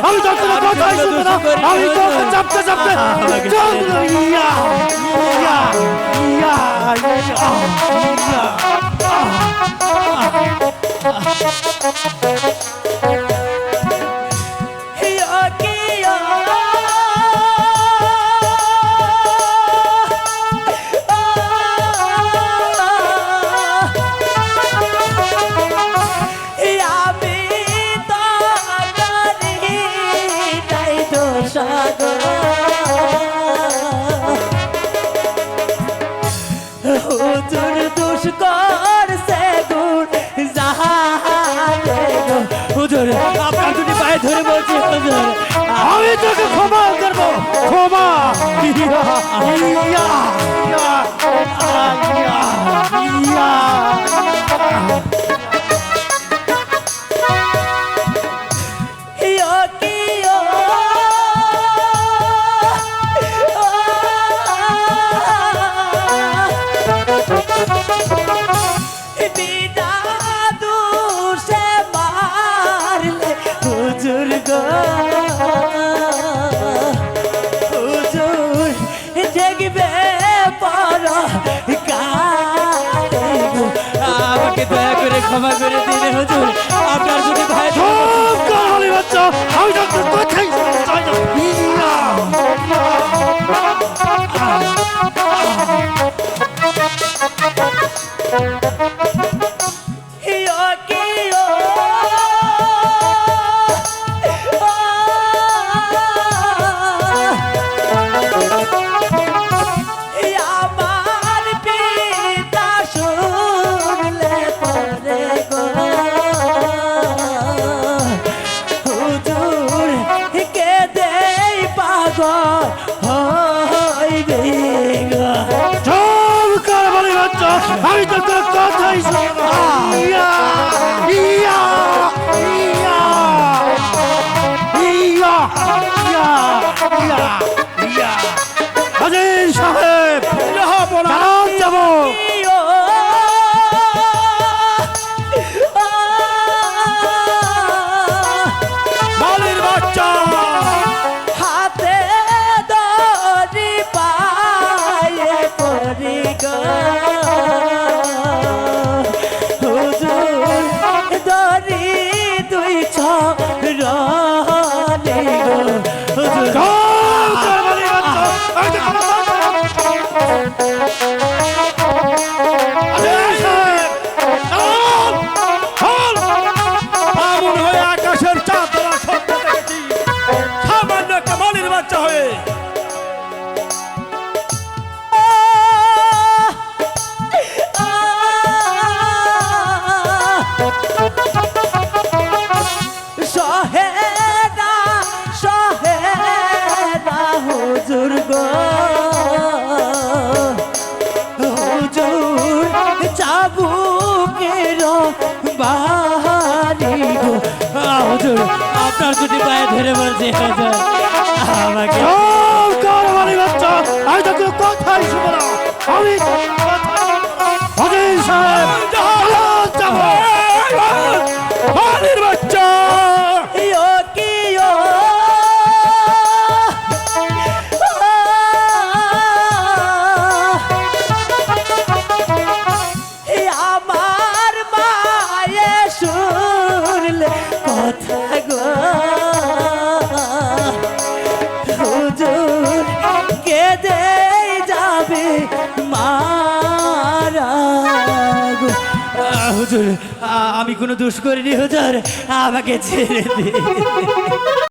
আমি তো কোনো কথাই শুনবো না। আমি তো চাপতে চাপতে ইয়া ইয়া ইয়া হুজুর দোষ করছে গুণ জাহানে গো হুজুর আপনার দুটি পায়ে ধরে বলছি হুজুর আমি তোকে ক্ষমা করবো ক্ষমা ইয়া ইয়া ইয়া ইয়া আমাকে দয়া করে ক্ষমা করে দিলে হুজুর আপনার যদি ভাই বাচ্চা আমি তো কথাই চাই না আমি তো তোর কথাই শুনবো ইয়া ইয়া ইয়া ইয়া ইয়া ইয়া ইয়া হাজির সাহেব জানান যাবো মালির বাচ্চা হাতে দড়ি পায়ে পড়ি গো আকাশের চাঁদ ধরা স্বপ্ন দেখেছি সামান্য একটা মালির বাচ্চা হয়ে হুজুর গো হুজুর চাবুকের বাড়ি গো হুজুর আপনার দুটি পায়ে ধরে বলছি হুজুর আমাকে মালির বাচ্চা আমি তো কথাই শুনবো না আমি হাজির সাহেব যাবো মালির বাচ্চা হুজুর আমি কোনো দোষ করিনি হুজুর আমাকে ছেড়ে দিন